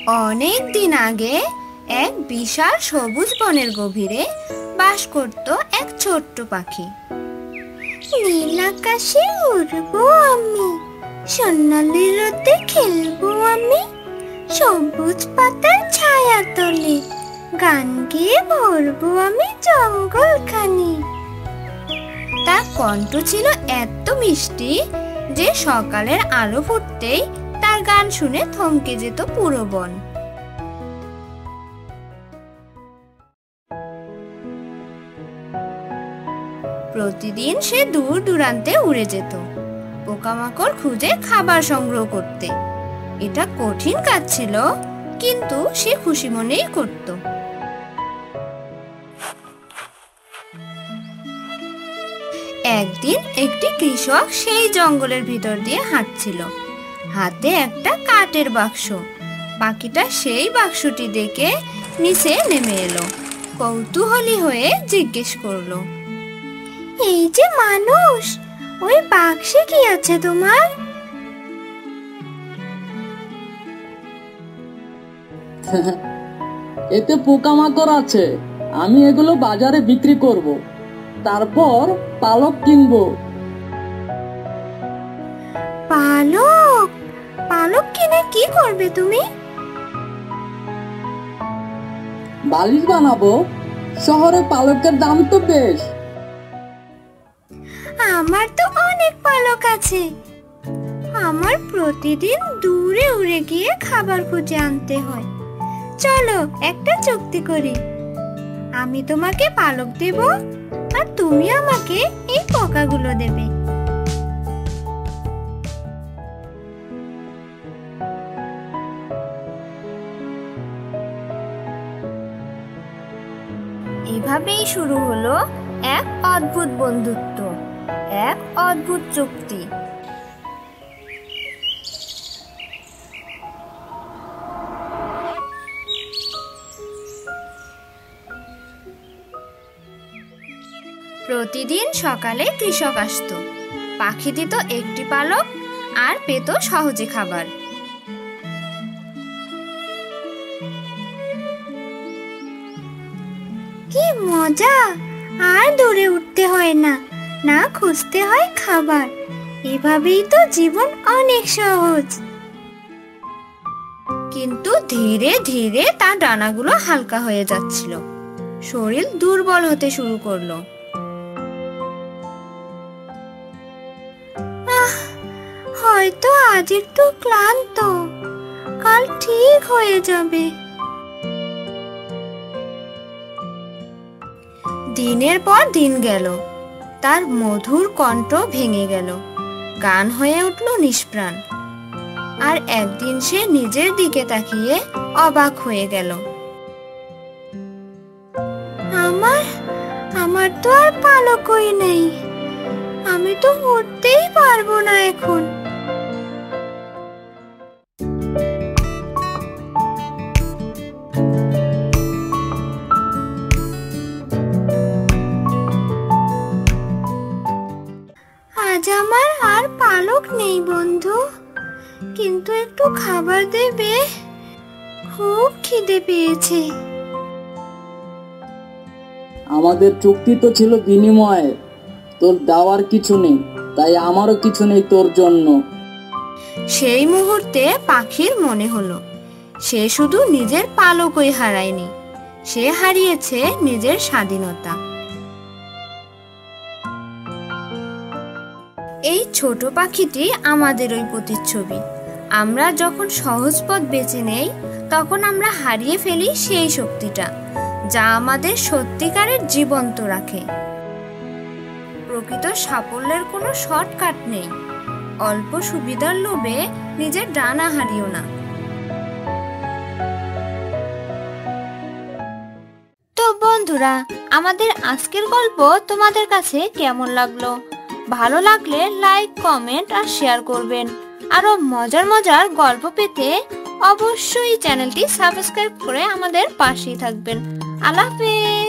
অনেক দিন আগে এক বিশাল সবুজ বনের গভীরে বাস করত এক ছোট্ট পাখি। নীল আকাশে উড়বো আমি, সোনালি রোদে খেলবো আমি, সবুজ পাতার ছায়া তলে গান গেয়ে ভরবো আমি জঙ্গলখানি। তার কণ্ঠ ছিল এত মিষ্টি যে সকালের আলো ফুটতেই তার গান শুনে থমকে যেত পুরো বন। প্রতিদিন সে দূর দূরান্তে উড়ে যেত পোকামাকড় খুঁজে খাবার সংগ্রহ করতে। এটা কঠিন কাজ ছিল, কিন্তু সে খুশি মনেই করত। একদিন একটি কৃষক সেই জঙ্গলের ভিতর দিয়ে হাঁটছিল, হাতে একটা কাঠের বাক্স। পাখিটা সেই বাক্সটি দেখে নিচে নেমে এলো। কৌতূহলী হয়ে জিজ্ঞেস করলো, এই যে মানুষ, ওই বাক্সে কি আছে তোমার? এতে পোকামাকড় আছে, আমি এগুলো বাজারে বিক্রি করব, তারপর পালক কিনবো। পালক? পালক কিনে কি করবে তুমি? বালিশ বানাবো, শহরে পালকের দাম তো বেশ। আমার তো অনেক পালক আছে, আমার প্রতিদিন দূরে উড়ে গিয়ে খাবার খুঁজে আনতে হয়। চলো একটা চুক্তি করি, আমি তোমাকে পালক দেব আর তুমি আমাকে এই পোকাগুলো দেবে। এভাবেই শুরু হলো এক অদ্ভুত বন্ধুত্ব, এক অদ্ভুত চুক্তি। প্রতিদিন সকালে কৃষক আসতো, পাখি দিত একটি পালক আর পেত সহজে খাবার। কি মজা! আর দূরে উঠতে হয় না, না খুঁজতে হয় খাবার। এভাবেই তো জীবন অনেক সহজ। কিন্তু ধীরে ধীরে তার ডানাগুলো হালকা হয়ে যাচ্ছিল, শরীর দুর্বল হতে শুরু করলো। হয়তো আজ একটু ক্লান্ত, কাল ঠিক হয়ে যাবে। দিনের পর দিন গেল, তার মধুর কণ্ঠ ভেঙে গেল, গান হয়ে উঠল নিষ্প্রাণ। আর একদিন সে নিজের দিকে তাকিয়ে অবাক হয়ে গেল। আমার তো আর পালকই নেই, আমি তো উঠতেই পারবো না এখন। আজ আমার আর পালক নেই বন্ধু, কিন্তু একটু খাবার দেবে? খুব খিদে পেয়েছে। আমাদের চুক্তি তো ছিল বিনিময়ে, তোর দেওয়ার কিছু নেই, তাই আমারও কিছু নেই তোর জন্য। সেই মুহূর্তে পাখির মনে হলো, সে শুধু নিজের পালকই হারায়নি, সে হারিয়েছে নিজের স্বাধীনতা। এই ছোট পাখিটি আমাদের ওই প্রতিচ্ছবি। আমরা যখন সহজ পথ বেছে নেই, তখন আমরা হারিয়ে ফেলি সেই শক্তিটা যা আমাদের সত্যিকারের জীবন্ত রাখে। প্রকৃত সাফল্যের কোনো শর্টকাট নেই, অল্প সুবিধার লোভে নিজের ডানা হারিও না। তো বন্ধুরা, আমাদের আজকের গল্প তোমাদের কাছে কেমন লাগলো? ভালো লাগলে লাইক, কমেন্ট আর শেয়ার করবেন। আরো মজার মজার গল্প পেতে অবশ্যই চ্যানেলটি সাবস্ক্রাইব করে আমাদের পাশেই থাকবেন। আল্লাহ হাফেজ।